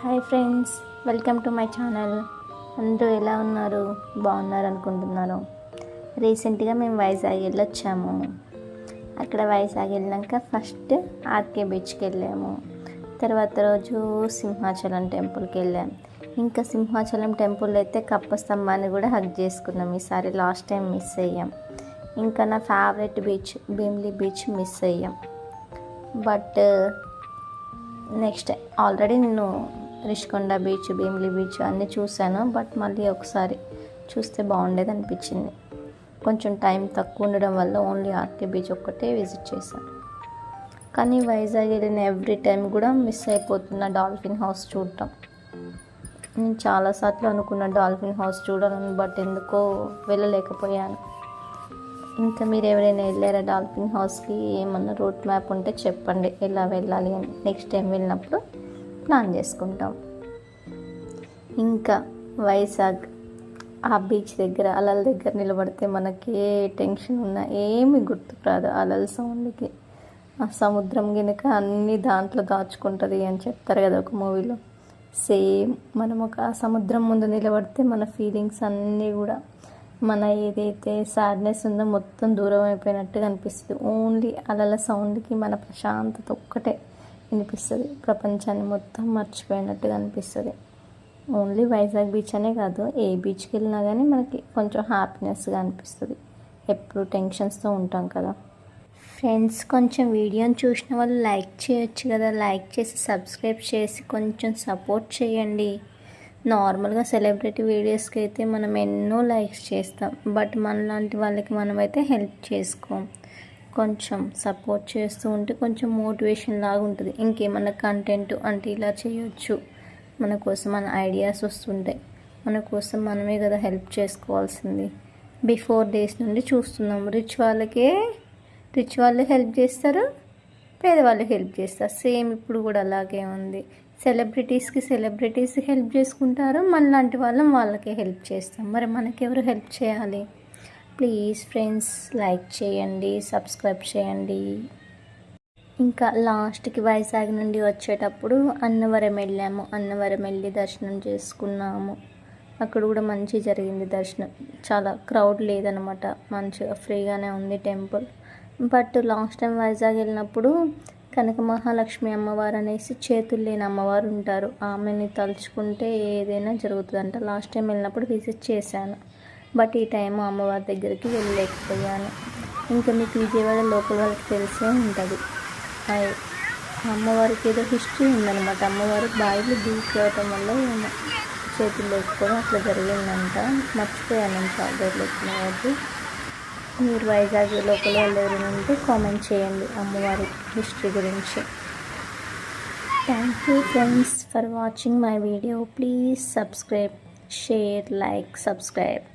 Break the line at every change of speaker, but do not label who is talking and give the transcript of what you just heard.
Hi friends, welcome to my channel. అందరూ ఎలా ఉన్నారు? బాగున్నారు అనుకుంటున్నాను. రీసెంట్గా మేము వైజాగ్ వెళ్ళొచ్చాము. అక్కడ వైజాగ్ వెళ్ళాక ఫస్ట్ ఆర్కే బీచ్కి వెళ్ళాము. తర్వాత రోజు సింహాచలం టెంపుల్కి వెళ్ళాము. ఇంకా సింహాచలం టెంపుల్ అయితే కప్ప స్తంభాన్ని కూడా హగ్ చేసుకున్నాం. ఈసారి లాస్ట్ టైం మిస్ అయ్యాం. ఇంకా నా favourite beach Bheemili beach miss అయ్యాం. బట్ నెక్స్ట్ ఆల్రెడీ నేను రిషికొండ బీచ్, భీమిలి బీచ్ అన్నీ చూశాను. బట్ మళ్ళీ ఒకసారి చూస్తే బాగుండేది అనిపించింది. కొంచెం టైం తక్కువ ఉండడం వల్ల ఓన్లీ ఆర్కే బీచ్ ఒక్కటే విజిట్ చేశాను. కానీ వైజాగ్ వెళ్ళిన ఎవ్రీ టైం కూడా మిస్ అయిపోతున్న డాల్ఫిన్ హౌస్ చూడటం. నేను చాలాసార్లు అనుకున్న డాల్ఫిన్ హౌస్ చూడాలని, బట్ ఎందుకో వెళ్ళలేకపోయాను. ఇంకా మీరు ఎవరైనా వెళ్ళారా డాల్ఫిన్ హౌస్కి? ఏమన్నా రూట్ మ్యాప్ ఉంటే చెప్పండి, ఎలా వెళ్ళాలి అని. నెక్స్ట్ టైం వెళ్ళినప్పుడు ప్లాన్ చేసుకుంటాం. ఇంకా వైజాగ్ ఆ బీచ్ దగ్గర అలల దగ్గర నిలబడితే మనకి ఏ టెన్షన్ ఉన్నా ఏమి గుర్తుకు రాదు. అలల సౌండ్కి ఆ సముద్రం గినక అన్నీ దాంట్లో దాచుకుంటుంది అని చెప్తారు కదా ఒక మూవీలో. సేమ్ మనం ఒక సముద్రం ముందు నిలబడితే మన ఫీలింగ్స్ అన్నీ కూడా, మన ఏదైతే సాడ్నెస్ ఉందో మొత్తం దూరం అయిపోయినట్టుగా అనిపిస్తుంది. ఓన్లీ అలల సౌండ్కి మన ప్రశాంతత ఒక్కటే వినిపిస్తుంది. ప్రపంచాన్ని మొత్తం మర్చిపోయినట్టుగా అనిపిస్తుంది. ఓన్లీ వైజాగ్ బీచ్ అనే కాదు, ఏ బీచ్కి వెళ్ళినా కానీ మనకి కొంచెం హ్యాపీనెస్గా అనిపిస్తుంది. ఎప్పుడు టెన్షన్స్తో ఉంటాం కదా. ఫ్రెండ్స్, కొంచెం వీడియోని చూసిన వాళ్ళు లైక్ చేయొచ్చు కదా. లైక్ చేసి సబ్స్క్రైబ్ చేసి కొంచెం సపోర్ట్ చేయండి. నార్మల్గా సెలబ్రిటీ వీడియోస్కి అయితే మనం ఎన్నో లైక్స్ చేస్తాం, బట్ మనలాంటి వాళ్ళకి మనమైతే హెల్ప్ చేసుకోం. కొంచెం సపోర్ట్ చేస్తూ ఉంటే కొంచెం మోటివేషన్ లాగా ఉంటుంది. ఇంకేమన్నా కంటెంట్ అంటే ఇలా చేయొచ్చు, మన కోసం మన ఐడియాస్ వస్తుంటాయి. మన కోసం మనమే కదా హెల్ప్ చేసుకోవాల్సింది. బిఫోర్ డేస్ నుండి చూస్తున్నాం, రిచ్ వాళ్ళు హెల్ప్ చేస్తారు, పేదవాళ్ళు హెల్ప్ చేస్తారు. సేమ్ ఇప్పుడు కూడా అలాగే ఉంది. సెలబ్రిటీస్ హెల్ప్ చేసుకుంటారు, మనలాంటి వాళ్ళకే హెల్ప్ చేస్తాం. మరి మనకెవరు హెల్ప్ చేయాలి? ప్లీజ్ ఫ్రెండ్స్, లైక్ చేయండి, సబ్స్క్రైబ్ చేయండి. ఇంకా లాస్ట్కి వైజాగ్ నుండి వచ్చేటప్పుడు అన్నవరం వెళ్ళాము. అన్నవరం వెళ్ళి దర్శనం చేసుకున్నాము. అక్కడ కూడా మంచి జరిగింది దర్శనం. చాలా క్రౌడ్ లేదనమాట, మంచిగా ఫ్రీగానే ఉంది temple. But last time Vizag వెళ్ళినప్పుడు కనక మహాలక్ష్మి అమ్మవారు అనేసి చేతులు లేని అమ్మవారు ఉంటారు. ఆమెని తలుచుకుంటే ఏదైనా జరుగుతుందంట. లాస్ట్ టైం వెళ్ళినప్పుడు విజిట్ చేశాను, బట్ ఈ టైం అమ్మవారి దగ్గరికి వెళ్ళలేకపోయాను. ఇంకా మీకు విజయవాడ లోకల్ వాళ్ళకి తెలిసే ఉంటుంది. అమ్మవారికి ఏదో హిస్టరీ ఉందన్నమాట. అమ్మవారు బావిలో దూకడం వల్ల చేతులు లేకపోవడం అట్లా జరిగిందంట. మర్చిపోయాను నేను చాలా రోజులు వచ్చిన కాబట్టి. మీరు వైజాగ్ లోకల్ వాళ్ళు ఎవరైనా ఉంటే కామెంట్ చేయండి అమ్మవారి హిస్టరీ గురించి. Thank you friends for watching my video. Please subscribe, share, like, subscribe.